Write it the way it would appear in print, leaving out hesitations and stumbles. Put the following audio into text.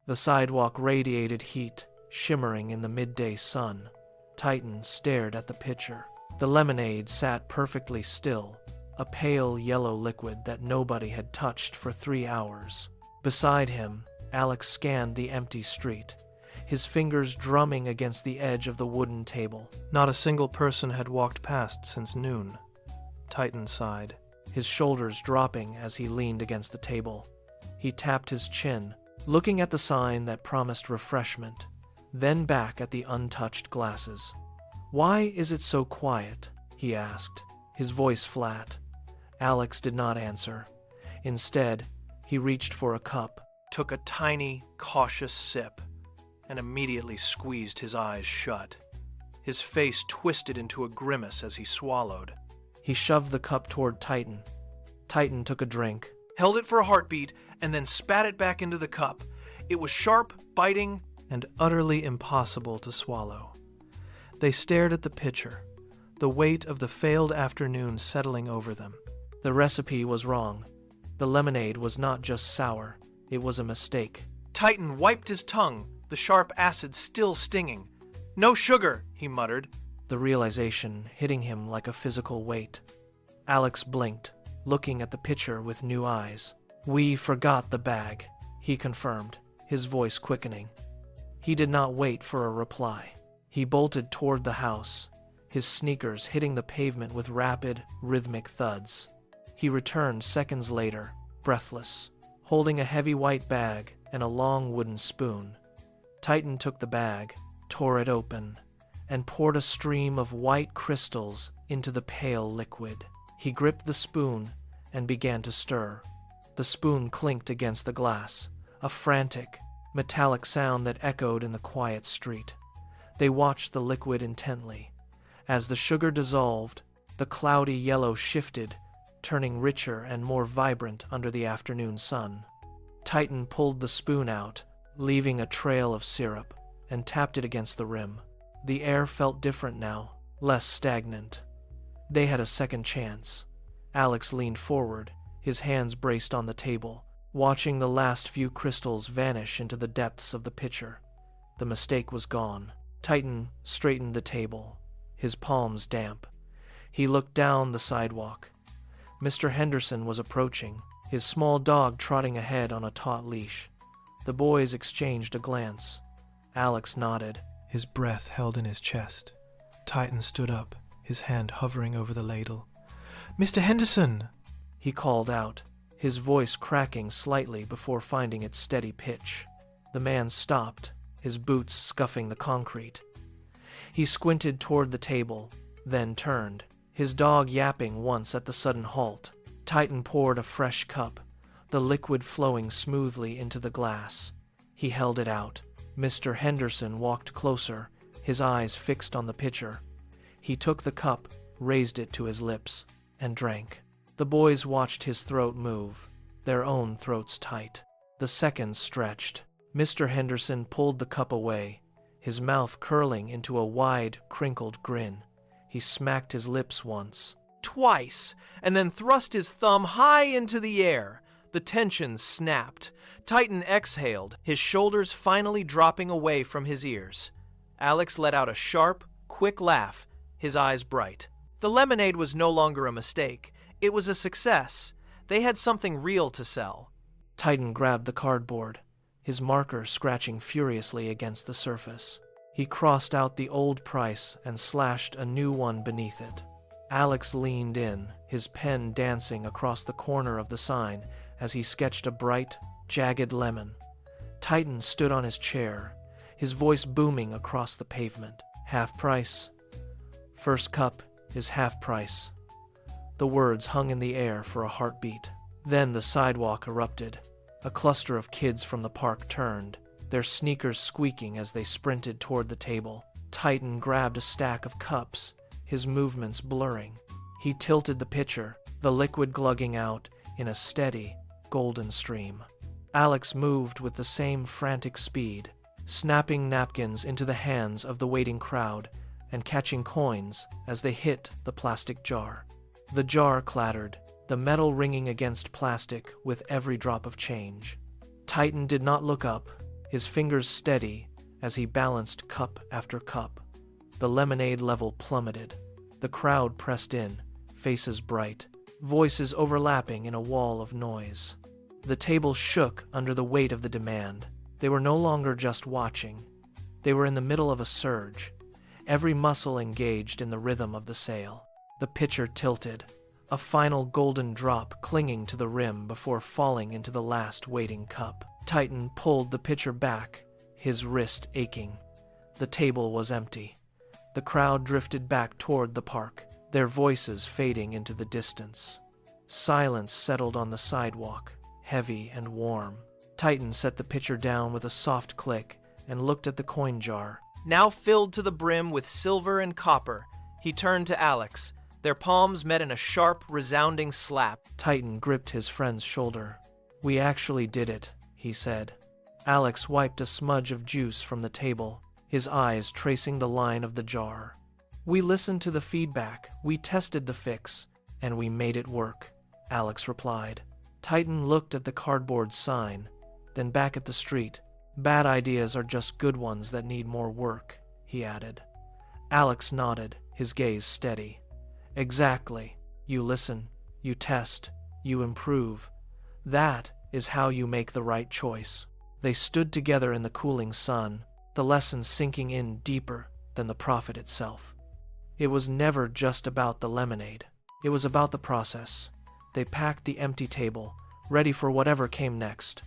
The sidewalk radiated heat, shimmering in the midday sun. Titan stared at the pitcher. The lemonade sat perfectly still, a pale yellow liquid that nobody had touched for 3 hours. Beside him, Alex scanned the empty street, his fingers drumming against the edge of the wooden table. Not a single person had walked past since noon. Titan sighed, his shoulders dropping as he leaned against the table. He tapped his chin, looking at the sign that promised refreshment, then back at the untouched glasses. "Why is it so quiet?" he asked, his voice flat. Alex did not answer. Instead, he reached for a cup, took a tiny, cautious sip, and immediately squeezed his eyes shut. His face twisted into a grimace as he swallowed. He shoved the cup toward Titan. Titan took a drink, held it for a heartbeat, and then spat it back into the cup. It was sharp, biting, and utterly impossible to swallow. They stared at the pitcher, the weight of the failed afternoon settling over them. The recipe was wrong. The lemonade was not just sour, it was a mistake. Titan wiped his tongue, the sharp acid still stinging. "No sugar," he muttered, the realization hitting him like a physical weight. Alex blinked, looking at the pitcher with new eyes. "We forgot the bag," he confirmed, his voice quickening. He did not wait for a reply. He bolted toward the house, his sneakers hitting the pavement with rapid, rhythmic thuds. He returned seconds later, breathless, holding a heavy white bag and a long wooden spoon. Titan took the bag, tore it open, and poured a stream of white crystals into the pale liquid. He gripped the spoon and began to stir. The spoon clinked against the glass, a frantic, metallic sound that echoed in the quiet street. They watched the liquid intently. As the sugar dissolved, the cloudy yellow shifted, turning richer and more vibrant under the afternoon sun. Titan pulled the spoon out, leaving a trail of syrup, and tapped it against the rim. The air felt different now, less stagnant. They had a second chance. Alex leaned forward, his hands braced on the table, watching the last few crystals vanish into the depths of the pitcher. The mistake was gone. Titan straightened the table, his palms damp. He looked down the sidewalk. Mr. Henderson was approaching, his small dog trotting ahead on a taut leash. The boys exchanged a glance. Alex nodded, his breath held in his chest. Titan stood up, his hand hovering over the ladle. "Mr. Henderson!" he called out, his voice cracking slightly before finding its steady pitch. The man stopped, his boots scuffing the concrete. He squinted toward the table, then turned, his dog yapping once at the sudden halt. Titan poured a fresh cup, the liquid flowing smoothly into the glass. He held it out. Mr. Henderson walked closer, his eyes fixed on the pitcher. He took the cup, raised it to his lips, and drank. The boys watched his throat move, their own throats tight. The seconds stretched. Mr. Henderson pulled the cup away, his mouth curling into a wide, crinkled grin. He smacked his lips once, twice, and then thrust his thumb high into the air. The tension snapped. Titan exhaled, his shoulders finally dropping away from his ears. Alex let out a sharp, quick laugh, his eyes bright. The lemonade was no longer a mistake. It was a success. They had something real to sell. Titan grabbed the cardboard, his marker scratching furiously against the surface. He crossed out the old price and slashed a new one beneath it. Alex leaned in, his pen dancing across the corner of the sign as he sketched a bright, jagged lemon. Titan stood on his chair, his voice booming across the pavement. "Half price. First cup is half price." The words hung in the air for a heartbeat. Then the sidewalk erupted. A cluster of kids from the park turned, their sneakers squeaking as they sprinted toward the table. Titan grabbed a stack of cups, his movements blurring. He tilted the pitcher, the liquid glugging out in a steady, golden stream. Alex moved with the same frantic speed, snapping napkins into the hands of the waiting crowd and catching coins as they hit the plastic jar. The jar clattered, the metal ringing against plastic with every drop of change. Titan did not look up. his fingers steady as he balanced cup after cup. The lemonade level plummeted. The crowd pressed in, faces bright, voices overlapping in a wall of noise. The table shook under the weight of the demand. They were no longer just watching. They were in the middle of a surge, every muscle engaged in the rhythm of the sale. The pitcher tilted, a final golden drop clinging to the rim before falling into the last waiting cup. Titan pulled the pitcher back, his wrist aching. The table was empty. The crowd drifted back toward the park, their voices fading into the distance. Silence settled on the sidewalk, heavy and warm. Titan set the pitcher down with a soft click and looked at the coin jar. Now filled to the brim with silver and copper, he turned to Alex. Their palms met in a sharp, resounding slap. Titan gripped his friend's shoulder. "We actually did it," he said. Alex wiped a smudge of juice from the table, his eyes tracing the line of the jar. "We listened to the feedback, we tested the fix, and we made it work," Alex replied. Titan looked at the cardboard sign, then back at the street. "Bad ideas are just good ones that need more work," he added. Alex nodded, his gaze steady. "Exactly. You listen, you test, you improve. That is how you make the right choice." They stood together in the cooling sun, the lesson sinking in deeper than the profit itself. It was never just about the lemonade. It was about the process. They packed the empty table, ready for whatever came next.